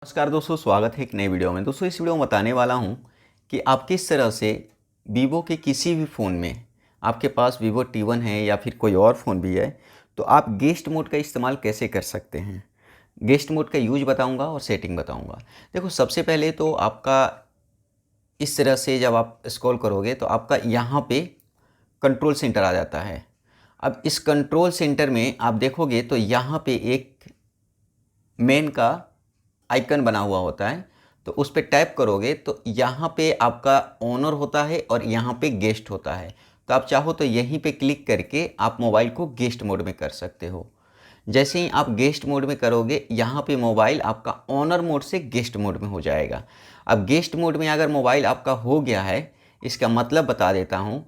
नमस्कार दोस्तों, स्वागत है एक नई वीडियो में। दोस्तों, इस वीडियो में बताने वाला हूं कि आप किस तरह से वीवो के किसी भी फ़ोन में, आपके पास वीवो T1 है या फिर कोई और फ़ोन भी है, तो आप गेस्ट मोड का इस्तेमाल कैसे कर सकते हैं। गेस्ट मोड का यूज बताऊंगा और सेटिंग बताऊंगा। देखो, सबसे पहले तो आपका इस तरह से जब आप स्क्रॉल करोगे तो आपका यहाँ पे कंट्रोल सेंटर आ जाता है। अब इस कंट्रोल सेंटर में आप देखोगे तो यहाँ पे एक मेन का आइकन बना हुआ होता है। तो उस पर टैप करोगे तो यहाँ पे आपका ओनर होता है और यहाँ पे गेस्ट होता है। तो आप चाहो तो यहीं पे क्लिक करके आप मोबाइल को गेस्ट मोड में कर सकते हो। जैसे ही आप गेस्ट मोड में करोगे, यहाँ पे मोबाइल आपका ओनर मोड से गेस्ट मोड में हो जाएगा। अब गेस्ट मोड में अगर मोबाइल आपका हो गया है, इसका मतलब बता देता हूँ।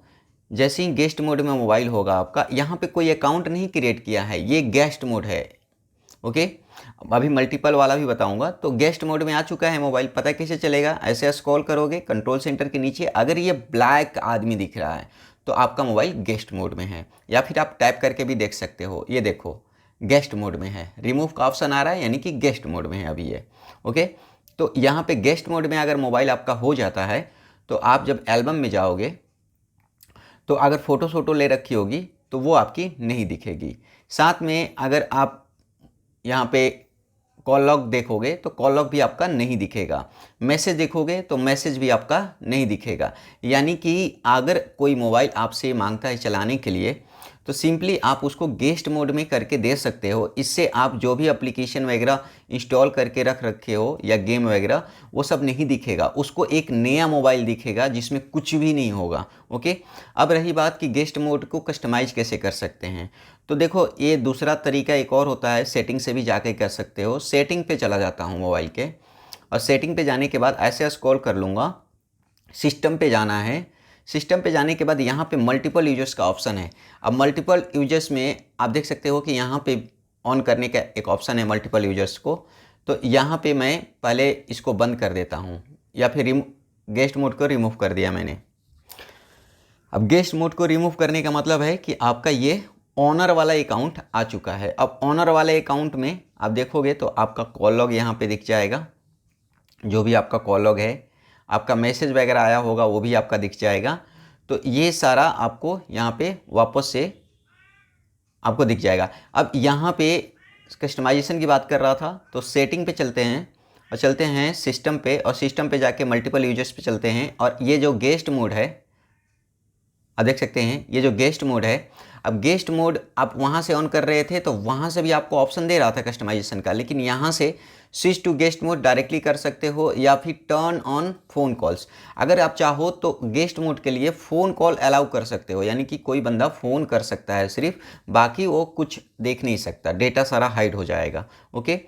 जैसे ही गेस्ट मोड में मोबाइल होगा आपका, यहाँ पे कोई अकाउंट नहीं क्रिएट किया है, ये गेस्ट मोड है। ओके, अभी मल्टीपल वाला भी बताऊंगा। तो गेस्ट मोड में आ चुका है मोबाइल। पता कैसे चलेगा? ऐसे स्क्रॉल करोगे कंट्रोल सेंटर के नीचे, अगर ये ब्लैक आदमी दिख रहा है तो आपका मोबाइल गेस्ट मोड में है। या फिर आप टाइप करके भी देख सकते हो, ये देखो गेस्ट मोड में है, रिमूव का ऑप्शन आ रहा है, यानी कि गेस्ट मोड में है अभी ये। ओके, तो यहाँ पे गेस्ट मोड में अगर मोबाइल आपका हो जाता है तो आप जब एल्बम में जाओगे तो अगर फ़ोटो शोटो ले रखी होगी तो वो आपकी नहीं दिखेगी। साथ में अगर आप यहाँ पे कॉल लॉग देखोगे तो कॉल लॉग भी आपका नहीं दिखेगा। मैसेज देखोगे तो मैसेज भी आपका नहीं दिखेगा। यानी कि अगर कोई मोबाइल आपसे मांगता है चलाने के लिए तो सिंपली आप उसको गेस्ट मोड में करके दे सकते हो। इससे आप जो भी एप्लीकेशन वगैरह इंस्टॉल करके रख रखे हो या गेम वगैरह, वो सब नहीं दिखेगा। उसको एक नया मोबाइल दिखेगा जिसमें कुछ भी नहीं होगा। ओके, अब रही बात कि गेस्ट मोड को कस्टमाइज कैसे कर सकते हैं। तो देखो, ये दूसरा तरीका एक और होता है, सेटिंग से भी जाके कर सकते हो। सेटिंग पे चला जाता हूँ मोबाइल के, और सेटिंग पे जाने के बाद ऐसे स्क्रॉल कर लूँगा, सिस्टम पे जाना है। सिस्टम पे जाने के बाद यहाँ पे मल्टीपल यूजर्स का ऑप्शन है। अब मल्टीपल यूजर्स में आप देख सकते हो कि यहाँ पे ऑन करने का एक ऑप्शन है मल्टीपल यूजर्स को। तो यहाँ पे मैं पहले इसको बंद कर देता हूँ, या फिर गेस्ट मोड को रिमूव कर दिया मैंने। अब गेस्ट मोड को रिमूव करने का मतलब है कि आपका ये ऑनर वाला अकाउंट आ चुका है। अब ऑनर वाले अकाउंट में आप देखोगे तो आपका कॉल लॉग यहाँ पे दिख जाएगा। जो भी आपका कॉल लॉग है, आपका मैसेज वगैरह आया होगा वो भी आपका दिख जाएगा। तो ये सारा आपको यहाँ पे वापस से आपको दिख जाएगा। अब यहाँ पे कस्टमाइजेशन की बात कर रहा था, तो सेटिंग पे चलते हैं और चलते हैं सिस्टम पे, और सिस्टम पे जाके मल्टीपल यूजर्स पे चलते हैं। और ये जो गेस्ट मोड है, आप देख सकते हैं ये जो गेस्ट मोड है। अब गेस्ट मोड आप वहाँ से ऑन कर रहे थे तो वहाँ से भी आपको ऑप्शन दे रहा था कस्टमाइजेशन का, लेकिन यहाँ से switch to guest mode directly कर सकते हो, या फिर टर्न ऑन फ़ोन कॉल्स। अगर आप चाहो तो गेस्ट मोड के लिए फ़ोन कॉल अलाउ कर सकते हो, यानी कि कोई बंदा फ़ोन कर सकता है सिर्फ, बाकी वो कुछ देख नहीं सकता, डेटा सारा हाइड हो जाएगा। ओके,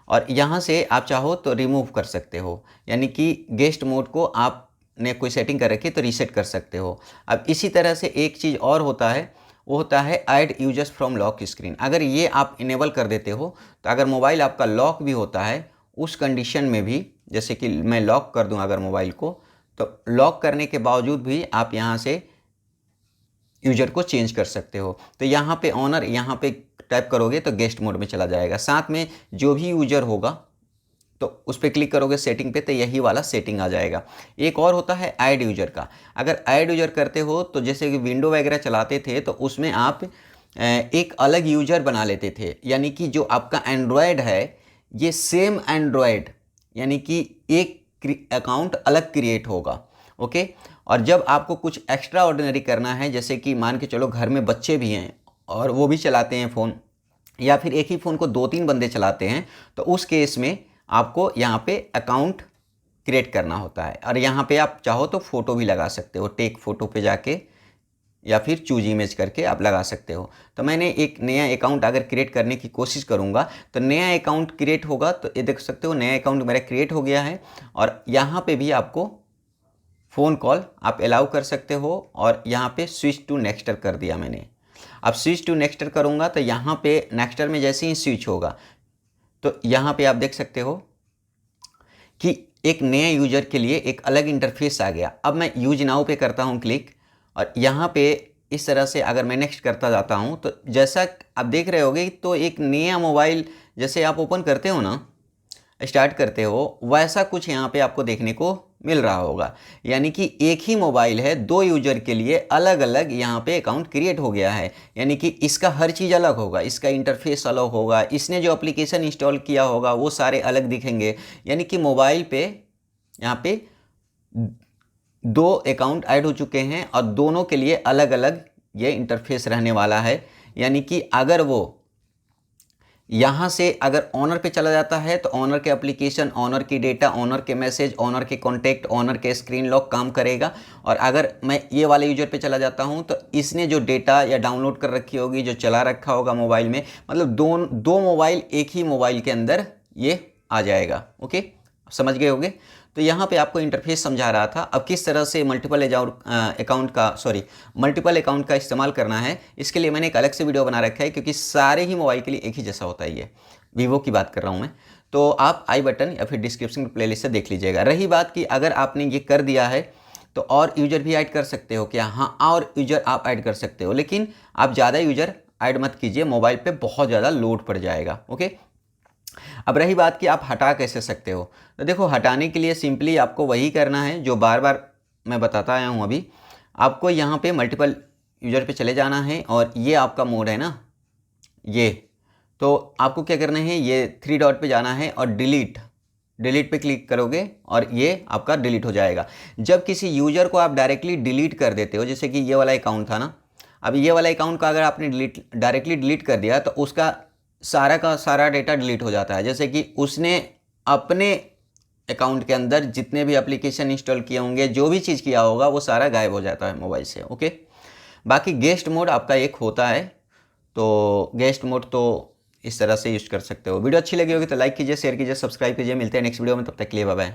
और यहाँ से आप चाहो तो रिमूव कर सकते हो, यानी कि गेस्ट मोड को आप ने कोई सेटिंग कर रखी है तो रीसेट कर सकते हो। अब इसी तरह से एक चीज़ और होता है, वो होता है add users from lock screen. अगर ये आप इनेबल कर देते हो तो अगर मोबाइल आपका लॉक भी होता है, उस कंडीशन में भी, जैसे कि मैं लॉक कर दूं अगर मोबाइल को, तो लॉक करने के बावजूद भी आप यहाँ से यूजर को चेंज कर सकते हो। तो यहाँ पे ऑनर, यहाँ पे टाइप करोगे तो गेस्ट मोड में चला जाएगा। साथ में जो भी यूजर होगा तो उस पर क्लिक करोगे सेटिंग पे, तो यही वाला सेटिंग आ जाएगा। एक और होता है ऐड यूजर का। अगर ऐड यूजर करते हो तो जैसे कि विंडो वगैरह चलाते थे तो उसमें आप एक अलग यूजर बना लेते थे, यानी कि जो आपका एंड्रॉयड है ये सेम एंड्रॉयड, यानी कि एक अकाउंट अलग क्रिएट होगा। ओके, और जब आपको कुछ एक्स्ट्रा ऑर्डिनरी करना है, जैसे कि मान के चलो घर में बच्चे भी हैं और वो भी चलाते हैं फ़ोन, या फिर एक ही फ़ोन को दो तीन बंदे चलाते हैं, तो उस केस में आपको यहाँ पे अकाउंट क्रिएट करना होता है। और यहाँ पे आप चाहो तो फ़ोटो भी लगा सकते हो, टेक फ़ोटो पे जाके या फिर चूज इमेज करके आप लगा सकते हो। तो मैंने एक नया अकाउंट अगर क्रिएट करने की कोशिश करूँगा तो नया अकाउंट क्रिएट होगा। तो ये देख सकते हो नया अकाउंट मेरा क्रिएट हो गया है, और यहाँ पे भी आपको फ़ोन कॉल आप अलाउ कर सकते हो, और यहाँ पे स्विच टू नेक्स्टर कर दिया मैंने। अब स्विच टू नेक्स्टर करूँगा तो यहाँ पे नेक्स्टर में जैसे ही स्विच होगा तो यहाँ पे आप देख सकते हो कि एक नए यूजर के लिए एक अलग इंटरफेस आ गया। अब मैं यूज नाउ पे करता हूँ क्लिक, और यहाँ पे इस तरह से अगर मैं नेक्स्ट करता जाता हूँ तो जैसा आप देख रहे होगे तो एक नया मोबाइल जैसे आप ओपन करते हो ना, स्टार्ट करते हो वैसा कुछ यहाँ पे आपको देखने को मिल रहा होगा। यानी कि एक ही मोबाइल है, दो यूजर के लिए अलग अलग यहाँ पे अकाउंट क्रिएट हो गया है। यानी कि इसका हर चीज़ अलग होगा, इसका इंटरफेस अलग होगा, इसने जो एप्लीकेशन इंस्टॉल किया होगा वो सारे अलग दिखेंगे। यानी कि मोबाइल पे यहाँ पे दो अकाउंट ऐड हो चुके हैं और दोनों के लिए अलग अलग ये इंटरफेस रहने वाला है। यानी कि अगर वो यहाँ से अगर ऑनर पे चला जाता है तो ऑनर के एप्लीकेशन, ऑनर की डेटा, ऑनर के मैसेज, ऑनर के कॉन्टैक्ट, ऑनर के स्क्रीन लॉक काम करेगा। और अगर मैं ये वाले यूजर पे चला जाता हूँ तो इसने जो डेटा या डाउनलोड कर रखी होगी, जो चला रखा होगा मोबाइल में, मतलब दो मोबाइल एक ही मोबाइल के अंदर ये आ जाएगा। ओके, समझ गए होंगे। तो यहाँ पे आपको इंटरफेस समझा रहा था। अब किस तरह से मल्टीपल अकाउंट का इस्तेमाल करना है, इसके लिए मैंने एक अलग से वीडियो बना रखा है, क्योंकि सारे ही मोबाइल के लिए एक ही जैसा होता है। ये वीवो की बात कर रहा हूँ मैं, तो आप आई बटन या फिर डिस्क्रिप्शन प्लेलिस्ट से देख लीजिएगा। रही बात कि अगर आपने ये कर दिया है तो और यूजर भी ऐड कर सकते हो क्या? हाँ, और यूजर आप ऐड कर सकते हो, लेकिन आप ज़्यादा यूजर ऐड मत कीजिए, मोबाइल पर बहुत ज़्यादा लोड पड़ जाएगा। ओके, अब रही बात कि आप हटा कैसे सकते हो, तो देखो हटाने के लिए सिंपली आपको वही करना है जो बार बार मैं बताता आया हूँ। अभी आपको यहाँ पे मल्टीपल यूजर पे चले जाना है और ये आपका मोड है ना, ये तो आपको क्या करना है, ये 3 डॉट पे जाना है और डिलीट पे क्लिक करोगे और ये आपका डिलीट हो जाएगा। जब किसी यूजर को आप डायरेक्टली डिलीट कर देते हो, जैसे कि ये वाला अकाउंट था ना, अब ये वाला अकाउंट का अगर आपने डायरेक्टली डिलीट कर दिया तो उसका सारा का सारा डेटा डिलीट हो जाता है। जैसे कि उसने अपने अकाउंट के अंदर जितने भी एप्लीकेशन इंस्टॉल किए होंगे, जो भी चीज़ किया होगा, वो सारा गायब हो जाता है मोबाइल से। ओके, बाकी गेस्ट मोड आपका एक होता है, तो गेस्ट मोड तो इस तरह से यूज कर सकते हो। वीडियो अच्छी लगी होगी तो लाइक कीजिए, शेयर कीजिए, सब्सक्राइब कीजिए। मिलते हैं नेक्स्ट वीडियो में, तब तक के लिए बाय बाय।